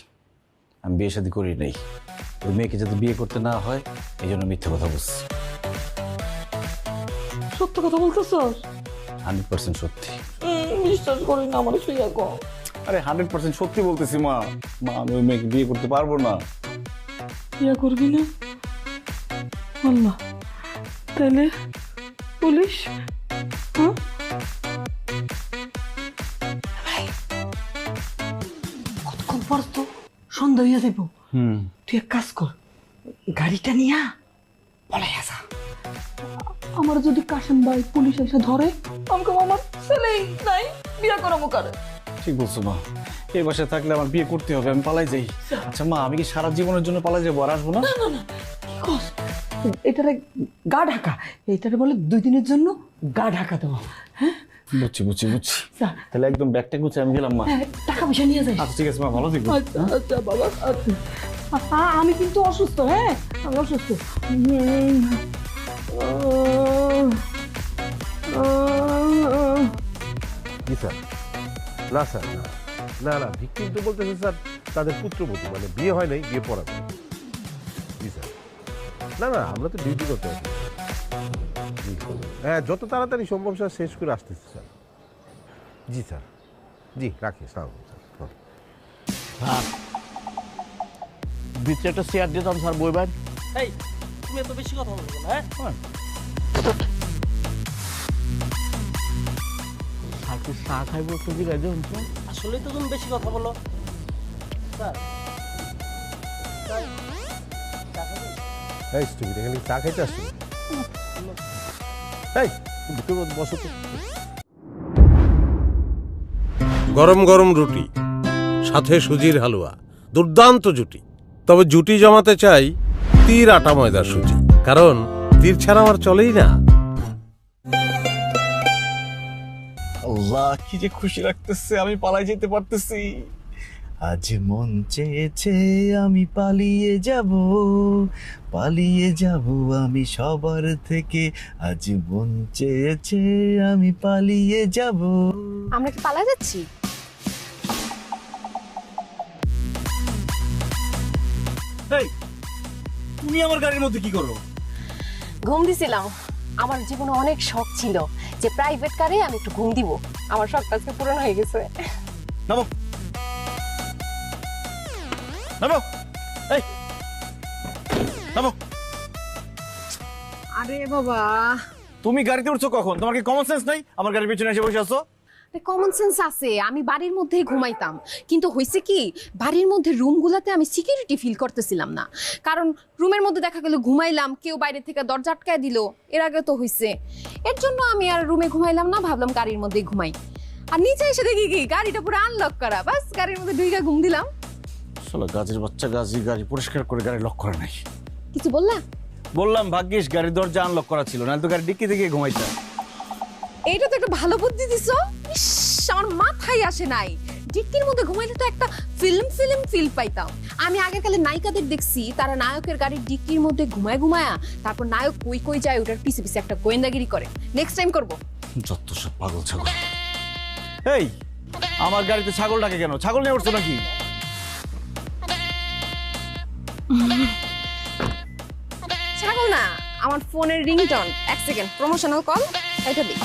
আমি বিয়ে শাদী করি নাই। ওই মেয়েকে যাতে বিয়ে করতে না হয় এই জন্য মিথ্যা কথা বলছি। সত্য কথা বলতেছস? 100% সত্যি। বিশ্বাস করি না, আমার শুইয়া কো। আরে 100% সত্যি বলতেছি মা। মা আমি ওই মেয়েকে বিয়ে করতে পারবো না। বিয়া করবি না? আল্লাহ, তাহলে পুলিশ? হ্যাঁ, কতক্ষণ পর তো সন্ধ্যা হইয়া যাইব। তুই এক কাজ কর, গাড়িটা নিয়া পলাই আসা। আমার যদি কাশেম ভাই পুলিশ এসে ধরে, আমাকে আমার ছেলেই নাই, বিয়া করাবো কারে? ঠিক বলছো মা, এই বাসায় থাকলে আমার বিয়ে করতে হবে, আমি পালাই যাই। আচ্ছা মা, আমি কি সারা জীবনের জন্য পালাই যাবো, আর আসবো না? না না না, কি কস? এটারে গা ঢাকা, এটারে বলে 2 দিনের জন্য গা ঢাকা দেবো। হ্যাঁ, বুঝছি বুঝছি বুঝছি। যা। তাহলে একদম ব্যাগটা গুছিয়ে আমি গেলাম মা। হ্যাঁ, টাকা পয়সা নিয়ে যাই। আচ্ছা ঠিক আছে মা, ভালো থেকো। আচ্ছা আচ্ছা বাবা, আচ্ছা। আমি কিন্তু অসুস্থ, হ্যাঁ আমি অসুস্থ। জি স্যার। না স্যার, না না, ভিকটিম তো বলতেছে স্যার তাদের পুত্রবধূ, মানে বিয়ে হয় নাই, বিয়ে পড়াবে। জি স্যার। না না, আমরা তো ডিউটি করতে আছি। হ্যাঁ, যত তাড়াতাড়ি সম্ভব স্যার শেষ করে আসতেছি স্যার। জি স্যার। জি, রাখি স্যার। ভিতরে একটা চেয়ার দিতাম স্যার, বইবেন। এই তুমি এত বেশি কথা বলছো না, হ্যাঁ? চা খাইবো একটু জিগাই দেন তো। আসলেই তো তুমি বেশি কথা বলো। স্যার, এই স্টুপিড, এখানে চা খাইতে আসছি? এই ভিতরে বসো তো। গরম গরম রুটি, সাথে সুজির হালুয়া, দুর্দান্ত জুটি। তবে জুটি জমাতে চাই তীর আটা ময়দার সুজি, কারণ তীর ছাড়া আমার চলেই না। আল্লাহ, কি যে খুশি লাগতেছে, আমি পালাই যেতে পারতেছি। আজ মন চেয়েছে আমি পালিয়ে যাব, পালিয়ে যাব আমি সবার থেকে। আজ মন চেয়েছে আমি পালিয়ে যাব। আমরা কি পালা যাচ্ছি? এই তুমি আমার গাড়ির মধ্যে কি করো? ঘুম দিছিলাম। আমার জীবনে অনেক শখ ছিল যে প্রাইভেট কারে আমি একটু ঘুম দিব। আমার শখটা আজকে পূরণ হয়ে গেছে। নামো, নামো, এই নামো। আরে বাবা, তুমি গাড়িতে উঠছো কখন? তোমার কি কমন সেন্স নাই? আমার গাড়ির পিছনে এসে বসে আছো। কমন সেন্স আছে, আমি বাড়ির মধ্যেই ঘুমাইতাম, কিন্তু হয়েছে কি বাড়ির মধ্যে রুমগুলাতে আমি সিকিউরিটি ফিল করতেছিলাম না। কারণ রুমের মধ্যে দেখা গেল ঘুমাইলাম, কেউ বাইরে থেকে দরজা আটকায় দিল, এর আগে তো হয়েছে। এর জন্য আমি আর রুমে ঘুমাইলাম না, ভাবলাম গাড়ির মধ্যেই ঘুমাই। আর নিচে এসে দেখি কি গাড়িটা পুরো আনলক করা, বাস গাড়ির মধ্যে ঢুইকা ঘুম দিলাম। চলো, গাছের বাচ্চা গাছই গাড়ি পরিষ্কার করে গাড়ি লক করে নাই। কিছু বললা? বললাম ভাগ্যিস গাড়ির দরজা আনলক করা ছিল, নাহলে তো গাড়ি ডিক্কি থেকে ঘুমাইতাম। এইটা তো একটা ভালো বুদ্ধি দিছো। ইস, আমার মাথায় আসে নাই। ডিক্কির মধ্যে ঘুমাইলে তো একটা ফিল্ম ফিল পাইতাম। আমি আগেরকালে নায়িকাদের দেখছি, তারা নায়কের গাড়ির ডিক্কির মধ্যে ঘুমায় ঘুমায়া তারপর নায়ক কই কই যায় ওটার পিছে পিছে একটা গোয়েন্দাগিরি করে। নেক্সট টাইম করব। যত সব পাগল ছাগল। এই আমার গাড়িতে ছাগল ডাকে কেন? ছাগল নিয়ে উঠছো নাকি? ছাগল না, আমার ফোনের রিংটোন। এক সেকেন্ড, প্রমোশনাল কল, এটা দিই।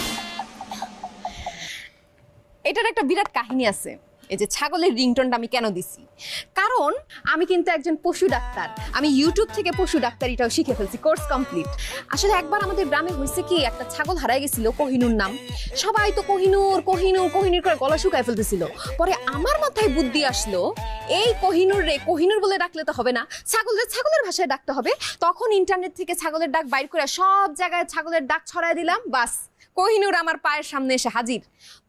এটার একটা বিরাট কাহিনী আছে। এই যে ছাগলের রিংটোনটা আমি কেন দিছি, কারণ আমি কিন্তু একজন পশু ডাক্তার। আমি ইউটিউব থেকে পশু ডাক্তারিটাও শিখে ফেলছি, কোর্স কমপ্লিট। আসলে একবার আমাদের গ্রামে হয়েছে কি, একটা ছাগল হারাই গেছিল, কোহিনুর নাম। সবাই তো কোহিনুর কোহিনুর কোহিনুর করে গলা শুকায় ফেলতেছিল। পরে আমার মাথায় বুদ্ধি আসলো, এই কোহিনুর রে কোহিনুর বলে ডাকলে তো হবে না, ছাগলের ছাগলের ভাষায় ডাকতে হবে। তখন ইন্টারনেট থেকে ছাগলের ডাক বাইর করে সব জায়গায় ছাগলের ডাক ছড়ায় দিলাম, বাস কোহিনুর আমার পায়ের সামনে এসে হাজির।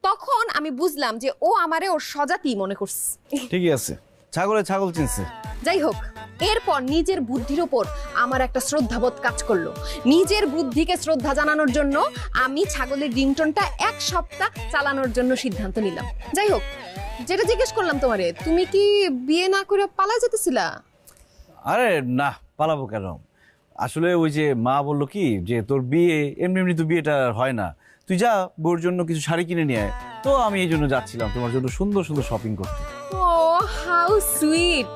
তখন আমি বুঝলাম যে ও আমারে ওর স্বজাতি মনে করছে। ঠিকই আছে, ছাগলে ছাগল চিনছে। যাই হোক, এরপর নিজের বুদ্ধির ওপর আমার একটা শ্রদ্ধাবোধ কাজ করলো। নিজের বুদ্ধিকে শ্রদ্ধা জানানোর জন্য আমি ছাগলের রিংটোনটা 1 সপ্তাহ চালানোর জন্য সিদ্ধান্ত নিলাম। যাই হোক, যেটা জিজ্ঞেস করলাম তোমারে, তুমি কি বিয়ে না করে পালা যেতেছিলা? আরে না, পালাবো কেন? আসলে ওই যে মা বললো কি যে তোর বিয়ে এমনি এমনি তো বিয়েটা হয় না, তুই যা বউর জন্য কিছু শাড়ি কিনে নিয়ে আয়। তো আমি এই জন্য যাচ্ছিলাম তোমার জন্য সুন্দর সুন্দর শপিং করতে। ও হাউ সুইট।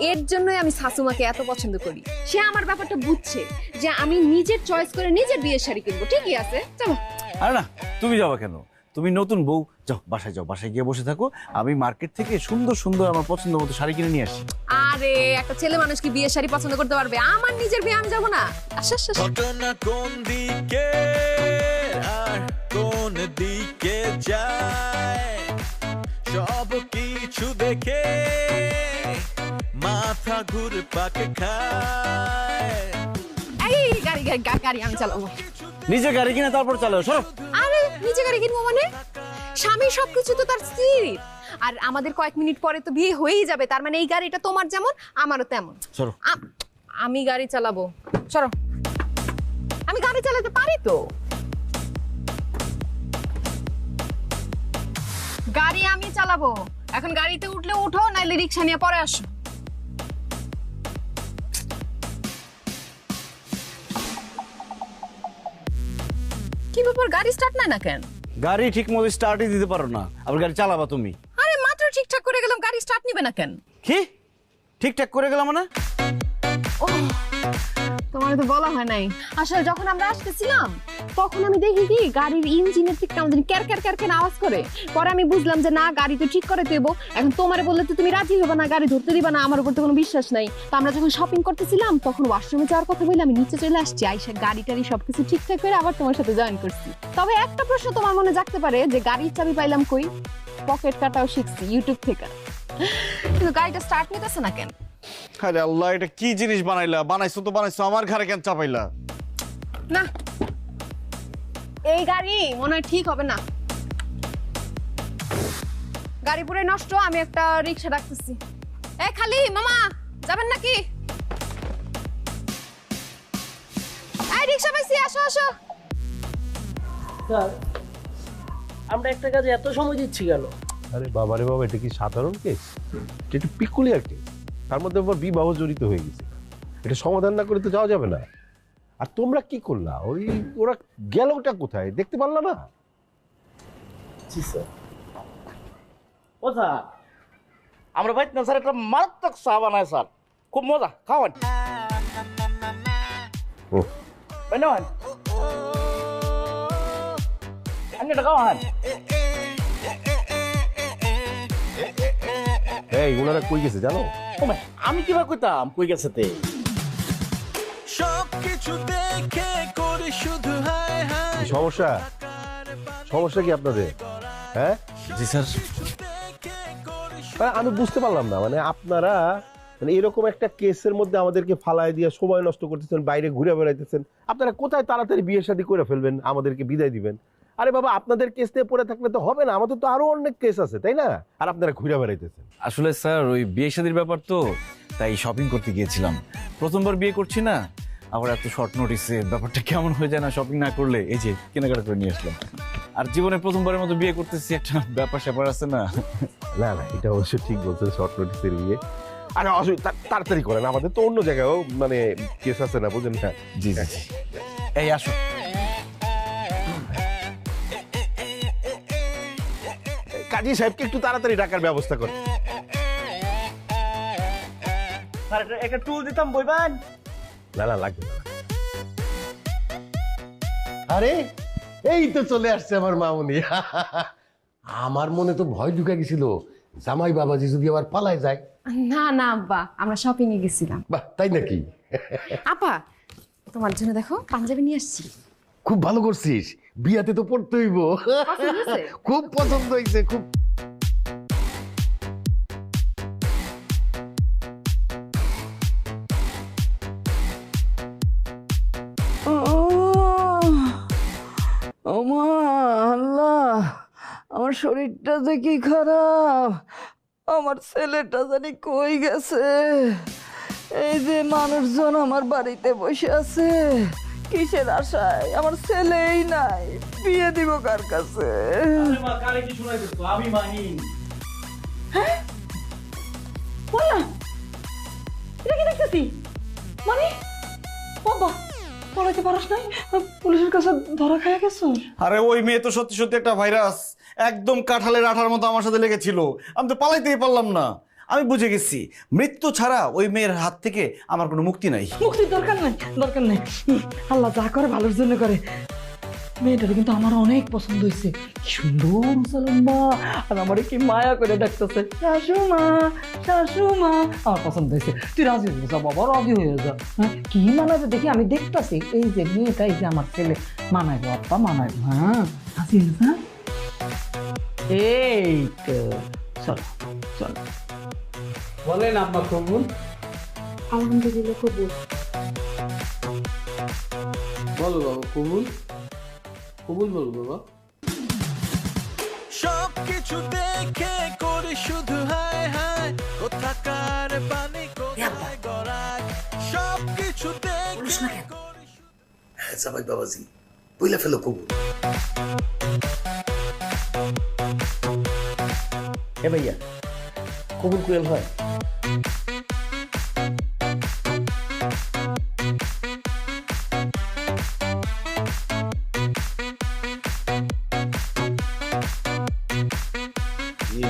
এর জন্যই আমি শাশুমাকে এত পছন্দ করি। সে আমার ব্যাপারটা বুঝছে যে আমি নিজের চয়েস করে নিজের বিয়ের শাড়ি কিনবো। ঠিকই আছে, চলো। আরে না, তুমি যাবা কেন? তুমি নতুন বউ, যাও বাসায় যাও, বাসায় গিয়ে বসে থাকো। আমি মার্কেট থেকে সুন্দর সুন্দর আমার পছন্দ মতো শাড়ি কিনে নিয়ে আসি। আরে একটা ছেলে মানুষ কি বিয়ের শাড়ি পছন্দ করতে পারবে? আমার নিজের বিয়ে আমি যাবো না। আচ্ছা আচ্ছা ঘটনা কোন দিকে আর কোন দিকে যায়, সব কিছু দেখে মাথা ঘুরপাক খায়। এই গাড়ি গাড়ি গাড়ি আমি চালাবো। নিজে গাড়ি কিনে তারপর চালাও, সরো। আরে নিজে গাড়ি কিনবো মানে? স্বামীর সবকিছু তো তার স্ত্রীর। আর আমাদের কয়েক মিনিট পরে তো বিয়ে হয়েই যাবে, তার মানে এই গাড়িটা তোমার যেমন আমারও তেমন। সরো। আমি গাড়ি চালাবো, সরো। আমি গাড়ি চালাতে পারি তো। গাড়ি আমি চালাবো। এখন গাড়িতে উঠলে উঠো, নাইলে রিক্সা নিয়ে পরে আসো। কি ব্যাপার, গাড়ি স্টার্ট না কেন? গাড়ি ঠিক মতো স্টার্টই দিতে পারো না, আবার গাড়ি চালাবা তুমি? আরে মাত্র ঠিকঠাক করে গেলাম, গাড়ি স্টার্ট নিবে না কেন? কি ঠিকঠাক করে গেলাম না? ও, তোমার তো বলা হয় নাই। আসলে যখন আমরা আসতেছিলাম তখন আমি দেখি কি গাড়ির ইঞ্জিনের থেকে কেমন জানি ক্যার ক্যার ক্যার ক্যার আওয়াজ করে। পরে আমি বুঝলাম যে না, গাড়ি তো ঠিক করে দেবো। এখন তোমারে বললে তো তুমি রাজি হবে না, গাড়ি ধরতে দিবা না, আমার উপর তো কোনো বিশ্বাস নাই। তো আমরা যখন শপিং করতেছিলাম তখন ওয়াশরুমে যাওয়ার কথা বলে আমি নিচে চলে আসছি, আইসা গাড়ি টাড়ি সবকিছু ঠিকঠাক করে আবার তোমার সাথে জয়েন করছি। তবে একটা প্রশ্ন তোমার মনে জাগতে পারে যে গাড়ির চাবি পাইলাম কই? পকেট কাটাও শিখছি ইউটিউব থেকে, কিন্তু গাড়িটা স্টার্ট নিতেছে না কেন? আরে আল্লাহ, এটা কি জিনিস বানাইলা? বানাইছো তো বানাইছো, আমার ঘরে কেন চাপাইলা? না, এই গাড়ি মনে হয় ঠিক হবে না। গাড়ি পুরো নষ্ট। আমি একটা রিক্সা ডাকতেছি। এই খালি মামা, যাবেন নাকি? এই রিক্সা পাইছি, আসো আসো। স্যার, আমরা একটা কাজে এত সময় দিচ্ছি কেন? আরে বাবা রে বাবা, এটা কি সাধারণ কেস? এটা একটু পিকুলিয়ার কেস, তার মধ্যে আবার বিবাহ জড়িত হয়ে গেছে। এটা সমাধান না করে তো যাওয়া যাবে না। আর তোমরা কি করলা? ওই ওরা গেলটা কোথায় দেখতে পারলা না? জি স্যার। ও স্যার, আমরা ভাই না স্যার একটা মারাত্মক চা বানায় স্যার, খুব মজা, খাওয়ান। ও ভাই নেন, আপনি এটা খাওয়ান। এই ওনারা কই গেছে জানো? ও ভাই, আমি কিভাবে কইতাম কই গেছে তে? সবকিছু দেখে করি শুধু হায় হায়। কি সমস্যা? সমস্যা কি আপনাদের? হ্যাঁ জি স্যার। আমি বুঝতে পারলাম না, মানে আপনারা মানে এরকম একটা কেসের মধ্যে আমাদেরকে ফালায় দিয়ে সময় নষ্ট করতেছেন, বাইরে ঘুরে বেড়াইতেছেন। আপনারা কোথায় তাড়াতাড়ি বিয়ে শাদী করে ফেলবেন, আমাদেরকে বিদায় দিবেন? আরে বাবা, আপনাদের কেস নিয়ে পড়ে থাকলে তো হবে না, আমাদের তো আরো অনেক কেস আছে, তাই না? আর আপনারা ঘুরে বেড়াইতেছেন। আসলে স্যার ওই বিয়ে শাদীর ব্যাপার তো, তাই শপিং করতে গিয়েছিলাম। প্রথমবার বিয়ে করছি না, আবার এত শর্ট নোটিসে ব্যাপারটা কেমন হয়ে যায় না শপিং না করলে। এই যে কেনাকাটা করে নিয়ে আসলাম। আর জীবনে প্রথমবারের মতো বিয়ে করতেছি, একটা ব্যাপার স্যাপার আছে না? না না, এটা অবশ্য ঠিক বলছেন, শর্ট নোটিসের বিয়ে। আরে তাড়াতাড়ি করেন, আমাদের তো অন্য জায়গায়ও মানে কেস আছে না, বুঝেন না? জি জি। এই আসো। কাজী সাহেবকে একটু তাড়াতাড়ি টাকার ব্যবস্থা করেন। স্যার একটা টুল দিতাম, বইবেন? না না, লাগবে না। আরে এই তো চলে আসছে আমার মামুনি। আমার মনে তো ভয় ঢুকে গেছিল, জামাই বাবাজি যদি আবার পালায় যায়। না না আব্বা, আমরা শপিং এ গেছিলাম। বাহ, তাই নাকি? আপা, তোমার জন্য দেখো পাঞ্জাবি নিয়ে আসছি। খুব ভালো করছিস, বিয়াতে তো পড়তে হইব। খুব পছন্দ হয়েছে, খুব। আল্লাহ, আমার শরীরটা যে কি খারাপ, আমার ছেলেটা জানি কই গেছে। এই যে মানুষজন আমার বাড়িতে বসে আছে, কিসের আশায়? আমার ছেলেই নাই, বিয়ে দিব কার কাছে? আমি মানি। হ্যাঁ বললাম, এটা কি দেখতেছি? মানে বাবা, পড়াইতে পারস নাই, পুলিশের কাছে ধরা খাইয়া গেছো? আরে ওই মেয়ে তো সত্যি সত্যি একটা ভাইরাস, একদম কাঁঠালের আঠার মতো আমার সাথে লেগেছিল। আমি তো পালাইতেই পারলাম না। আমি বুঝে গেছি, মৃত্যু ছাড়া ওই মেয়ের হাত থেকে আমার কোনো মুক্তি নাই। মুক্তির দরকার নাই, দরকার নাই। আল্লাহ যা করে ভালোর জন্য করে। মেয়েটার কিন্তু আমার অনেক পছন্দ হয়েছে, কি সুন্দর মুসলম্বা, আর আমার কি মায়া করে ডাকতেছে শাশুমা শাশুমা। আমার পছন্দ হয়েছে, তুই রাজি হয়ে যা বাবা, রাজি হয়ে যা। হ্যাঁ কি মানাবে দেখি, আমি দেখতেছি এই যে মেয়েটা, এই যে আমার ছেলে মানাইবো আপ্পা, মানাইবো। হ্যাঁ রাজি হয়ে যা। এই তো চলো চলো। বলেন আব্বা কবুল। আলহামদুলিল্লাহ কবুল। বলো বাবা কবুল, কবুল বলো বাবা। সবকিছু দেখে করি শুধু হায় হায়, কোথাকার পানি কোথায় গড়ায়, সবকিছু দেখে করি হ্যাঁ জামাই বাবাজি বইলা ফেলো কবুল। হে ভাইয়া, কবুল কুয়েল হয়?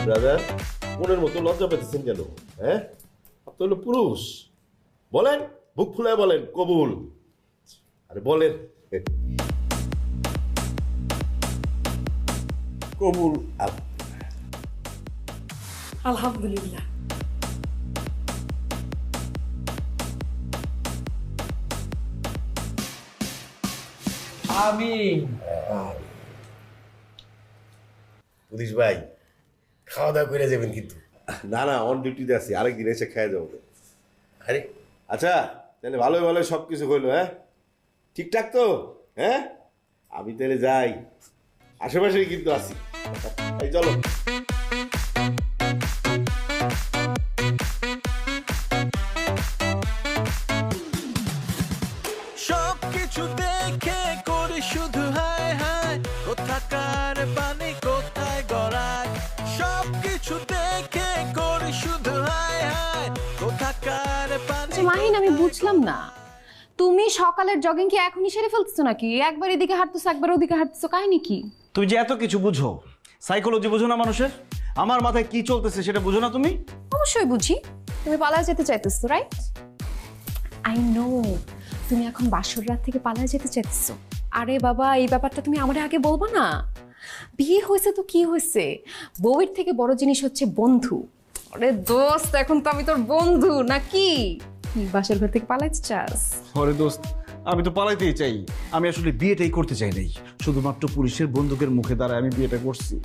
ব্রাদার, মনের মতো লজ্জা পেতেছেন কেন? হ্যাঁ, আপনি হলো পুরুষ, বলেন, বুক ফুলায় বলেন কবুল। আরে বলেন কবুল। আলহামদুলিল্লাহ। আমিন। পুলিশ ভাই, খাওয়া দাওয়া করে যাবেন কিন্তু। না না, অন ডিউটিতে আছি, আরেকদিন এসে খেয়ে যাবো। আরে আচ্ছা তাহলে ভালোই ভালো সব কিছু হইলো? হ্যাঁ ঠিকঠাক তো? হ্যাঁ আমি তাহলে যাই, আশেপাশেই কিন্তু আছি। এই চলো। সবকিছু দেখে করি শুধু হায় হায়, কোথাকার পানি কোথায় গড়ায়, সবকিছু দেখে করি শুধু হায় হায়, কোথাকার পানি। মাহিন আমি বুঝলাম না, তুমি সকালের জগিং কি এখনই সেরে ফেলতেছো নাকি? একবার এদিকে হাঁটতেছো একবার ওদিকে হাঁটতেছো, কাহিনী কি? তুমি যে এত কিছু বুঝো, সাইকোলজি বুঝো না মানুষের? আমার মাথায় কি চলতেছে সেটা বুঝো না তুমি? অবশ্যই বুঝি, তুমি পালায় যেতে চাইতেছো, রাইট? আই নো তুমি এখন বাসর রাত থেকে পালায় যেতে চাইতেছো। আরে বাবা, এই ব্যাপারটা তুমি আমারে আগে বলবা না? বিয়ে হয়েছে তো কি হয়েছে, বউয়ের থেকে বড় জিনিস হচ্ছে বন্ধু। আরে দোস্ত, এখন তো আমি তোর বন্ধু নাকি? বাসর ঘর থেকে পালাইতে চাস? আরে দোস্ত, আমি তো পালাইতেই চাই। আমি আসলে বিয়েটাই করতে চাই নাই, শুধুমাত্র পুলিশের বন্দুকের মুখে দাঁড়ায় আমি বিয়েটা করছি।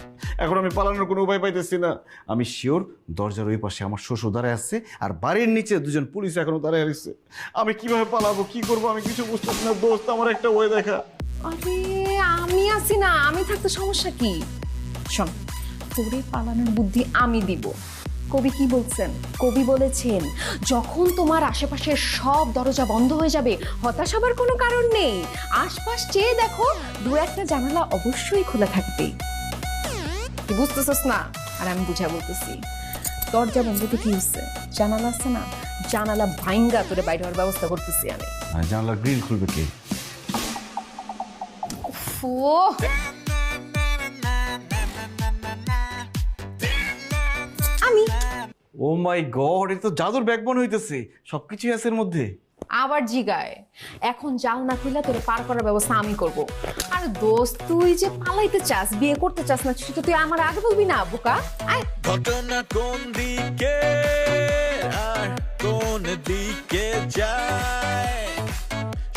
এখন আমি পালানোর কোনো উপায় পাইতেছি না। আমি শিওর দরজার ওই পাশে আমার শ্বশুর দাঁড়ায় আছে, আর বাড়ির নিচে দুজন পুলিশ এখনো দাঁড়ায় আছে। আমি কিভাবে পালাবো, কি করবো, আমি কিছু বুঝতেছি না। দোস্ত, আমার একটা ওয়ে দেখা। আরে আমি আছি না, আমি থাকতে সমস্যা কি? শোন, তোরে পালানোর বুদ্ধি আমি দিব। কবি কি বলছেন? কবি বলেছেন, যখন তোমার আশেপাশের সব দরজা বন্ধ হয়ে যাবে, হতাশ হবার কোনো কারণ নেই। আশপাশ চেয়ে দেখো, দু একটা জানালা অবশ্যই খোলা থাকবে। কি বুঝতেছস না? আর আমি বুঝা বলতেছি, দরজা বন্ধ তো কি হচ্ছে, জানালা আছে না, জানালা ভাঙ্গা তোরে বাইরে হওয়ার ব্যবস্থা করতেছি আমি। আর জানলার গ্রিল খুলবে কে? আমি। ও মাই গড, এটা তো জাদুর ব্যাকবোন হইতেছে, সবকিছুই আছে এর মধ্যে। আবার জিগায়, এখন জাল না খুলে তোরে পার করার ব্যবস্থা আমি করব। আর দোস্ত, তুই যে পালাইতে চাস, বিয়ে করতে চাস না, সেটা তুই আমার আগে বলবি না বোকা? আয়। ঘটনা কোন দিকে আর কোন দিকে যায়,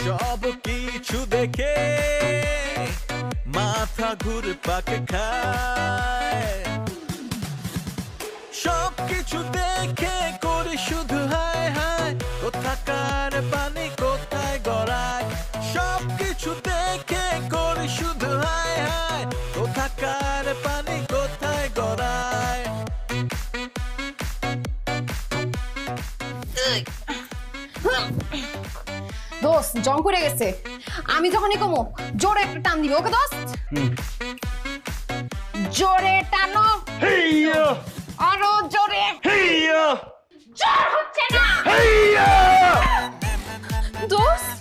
সব কিছু দেখে মাথা ঘুরপাক খায়, সব কিছু দেখে করি শুধু হায় হায়, কোথাকার পানি কোথায় গড়ায়, সব কিছু দেখে করি শুধু হায় হায়, কোথাকার পানি কোথায় গড়ায়। দোস্ত, জং করে গেছে, আমি যখনই কমো জোরে একটা টান দিবি, ওকে দোস্ত? জোরে টানো, আরো জোরে। জোর হচ্ছে না দোস্ত।